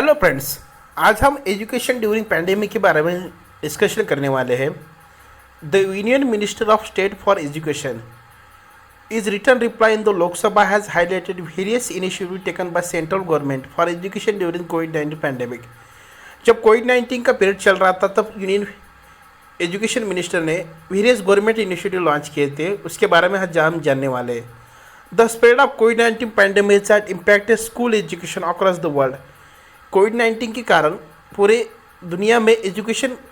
Hello friends. आज हम education during pandemic के बारे में डिस्कशन करने वाले हैं। The union minister of state for education is return reply in the Lok Sabha has highlighted various initiative taken by central government for education during covid pandemic. जब कोविड-19 का पीरियड चल रहा था तब यूनियन एजुकेशन मिनिस्टर ने वेरियस गवर्नमेंट इनिशिएटिव लॉन्च किए थे, उसके बारे में आज हम जानने वाले हैं। द स्प्रेड ऑफ कोविड-19 pandemic has impacted school education across the world. कोविड-19 के कारण पूरे दुनिया में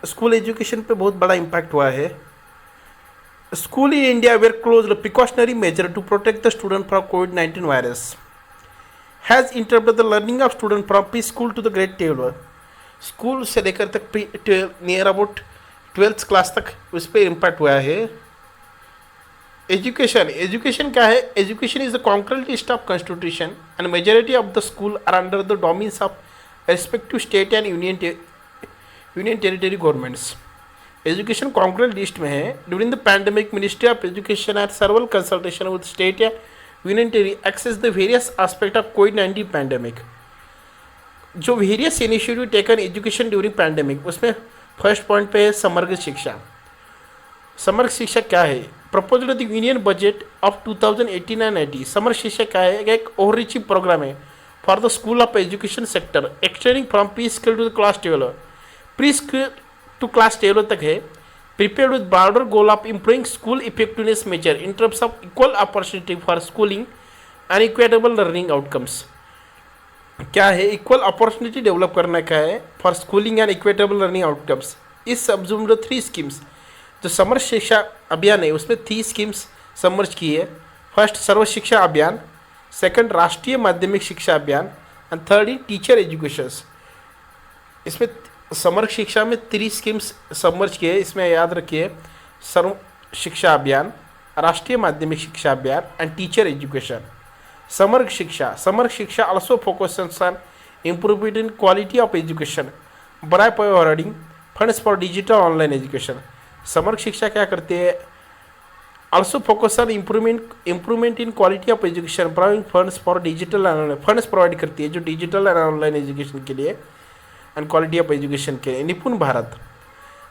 स्कूल एजुकेशन पे बहुत बड़ा इम्पैक्ट हुआ है। School in India were close precautionary measure to protect the student from कोविड-19 virus has interrupted the learning of student from pre school to the grade 12। School से लेकर तक नियर अबाउट 12th क्लास तक उस पर impact हुआ है। Education क्या है? Education is the concurrent list of constitution and majority of the school are under the domains of respective state and union territory governments. Education concurrent list में है। During the pandemic ministry of education and several consultation with state या union territory access the various aspect of कोविड-19 pandemic. जो various initiative taken education during pandemic, उसमें first point पे है समग्र शिक्षा। समग्र शिक्षा क्या है? Proposed the union budget of 2018 and 80। समग्र शिक्षा क्या है? एक ओवररीचिंग प्रोग्राम है for the school of education sector extending from preschool to the class 12। preschool to class 12 तक है। prepared with broader goal of improving school effectiveness measure in terms of equal opportunity for schooling and equitable learning outcomes। क्या है? Equal opportunity develop करने का है for schooling and इक्वेटेबल learning outcomes. इस सब्जुम्ड 3 schemes जो summer शिक्षा अभियान है उसमें 3 स्कीम्स समर्ज की है। फर्स्ट सर्व शिक्षा अभियान, सेकंड राष्ट्रीय माध्यमिक शिक्षा अभियान and third in teacher educations. इसमें समग्र शिक्षा में 3 स्कीम्स समर्ज किए। इसमें याद रखिए सर्व शिक्षा अभियान, राष्ट्रीय माध्यमिक शिक्षा अभियान एंड टीचर एजुकेशन। समग्र शिक्षा also focuses on improvement in quality of education by providing funds for digital online education। समग्र शिक्षा क्या करती है? also focus on improvement in quality of education, providing funds for digital and funds provide करती है जो digital and online education के लिए and quality of education के लिए। Nipun Bharat,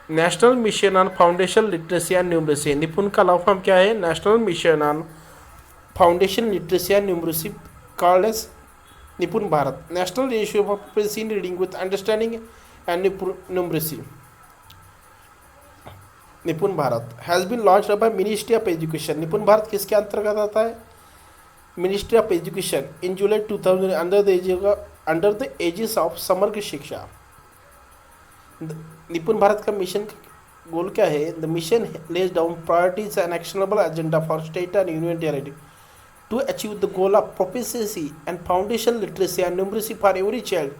national mission on foundation literacy and numeracy. Nipun का लॉन्ग फॉर्म क्या है? National mission on foundation literacy and numeracy called as Nipun Bharat. National initiative for proficiency in reading with understanding and numeracy. Nipun Bharat has been launched by ministry of education. Nipun Bharat किसके अंतर्गत आता है? Ministry of education in July 2000 under the aegis of Samagra Shiksha. Nipun Bharat का mission गोल क्या है? The mission lays down priorities and actionable agenda for state and union territory to achieve the goal of proficiency and foundation literacy and numeracy for every child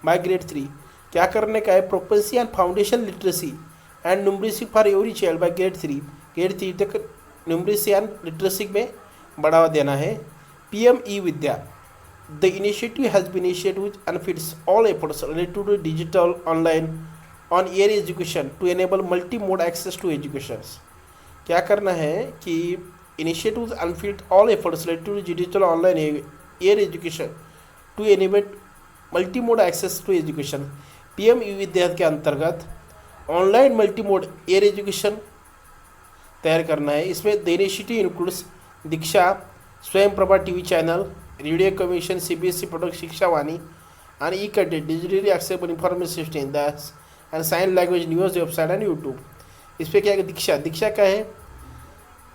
by grade 3। क्या करने का है? Proficiency and foundation literacy and numeracy for every child by grade 3 तक numeracy and literacy में बढ़ावा देना है। PM E Vidya, the initiative has been initiated and fits all efforts related to digital online on air education to enable multi mode access to education. क्या करना है कि initiative and fit all efforts related to digital online air education to enable multi mode access to education. PM ई विद्या के अंतर्गत online multi mode air education तैयार करना है। इसमें the initiative includes Diksha, Swayam Prabha TV channel, radio commission, CBSE product Shiksha Vani and E content digitally accessible information system that's and sign language news website and YouTube. इस पर क्या है? दीक्षा क्या है?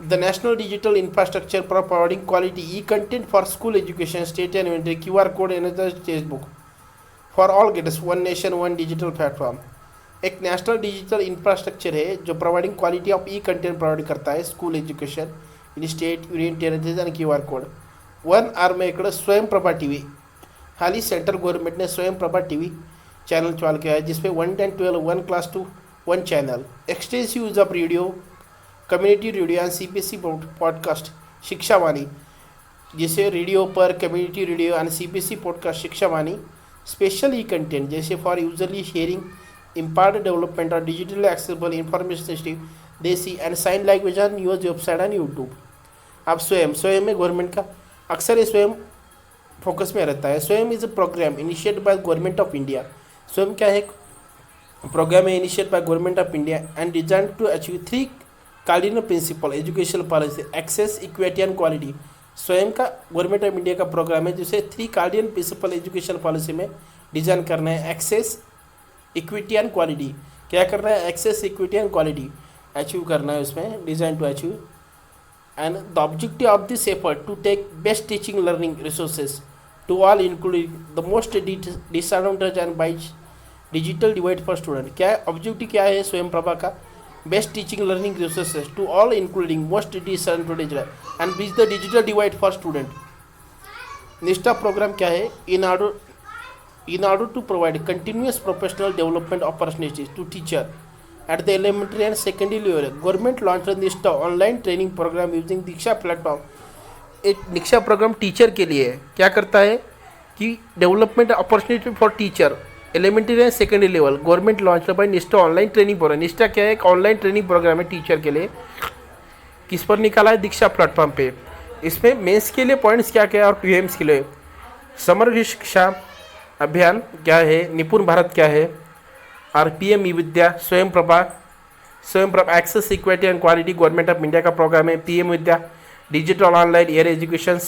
The national digital infrastructure for providing quality e content for school education state and union QR code and text book for all gates one nation one digital platform. एक national digital infrastructure है जो providing quality of e content provide करता है school education in state union territories and QR code. One arm इकडे स्वयं Prabha TV. हाल ही central government ने स्वयं Prabha TV channel चालू किया है जिसपे 1 and 12 1 class to 1 channel. Extensive use of radio, community radio and CBSE podcast Shiksha Vani, जैसे रेडियो पर community radio and CBSE podcast Shiksha Vani. Special e content जैसे for userly sharing impart development और digitally accessible information system daisy and sign language on news website and YouTube. अब स्वयं में government का अक्सर ये स्वयं फोकस में रहता है। Swayam is a programme initiated by government of India. Swayam क्या है, प्रोग्राम है initiated by government of India and design to achieve 3 cardinal principle educational policy, access, equity and quality. Swayam का गवर्नमेंट ऑफ इंडिया का प्रोग्राम है जिसे 3 कार्डिनल प्रिंसिपल एजुकेशन पॉलिसी में design करना है। एक्सेस, इक्विटी एंड क्वालिटी, क्या करना है, access, equity and quality achieve करना है उसमें, design to achieve. And the objective of this effort to take best teaching learning resources to all including the most disadvantage and by digital divide for student. क्या है objective, क्या है स्वयं प्रभा का, best teaching learning resources to all including most disadvantage and bridge the digital divide for student. NISHTHA program क्या है, in order to provide continuous professional development opportunities to teacher at the elementary and secondary level, government launched this online training program using Diksha platform। एक दीक्षा programme teacher के लिए है, क्या करता है कि development opportunity for teacher elementary and secondary level, government launch by NISHTHA online training program. NISHTHA क्या है, एक ऑनलाइन ट्रेनिंग प्रोग्राम है टीचर के लिए, किस पर निकाला है, दीक्षा प्लेटफॉर्म पे। इसमें मेंस के लिए पॉइंट्स क्या क्या है और पीएम्स के लिए समग्र शिक्षा अभियान क्या है, निपुण भारत क्या है, और पीएम ई विद्या, स्वयं Prabha access, equity and quality government of India का प्रोग्राम है। PM Vidya digital online air education,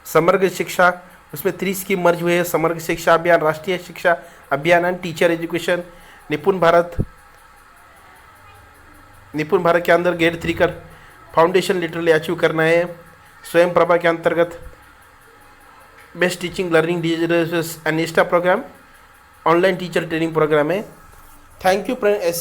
Samagra Shiksha, उसमें 3 स्कीम मर्ज हुए हैं, समग्र शिक्षा अभियान, राष्ट्रीय शिक्षा अभियान and teacher education. Nipun Bharat के अंदर गेट 3 का फाउंडेशन लिटरली अचीव करना है। स्वयं प्रभा के अंतर्गत best teaching learning digital and Nishtha program online teacher training program है। Thank you friend. ऐसे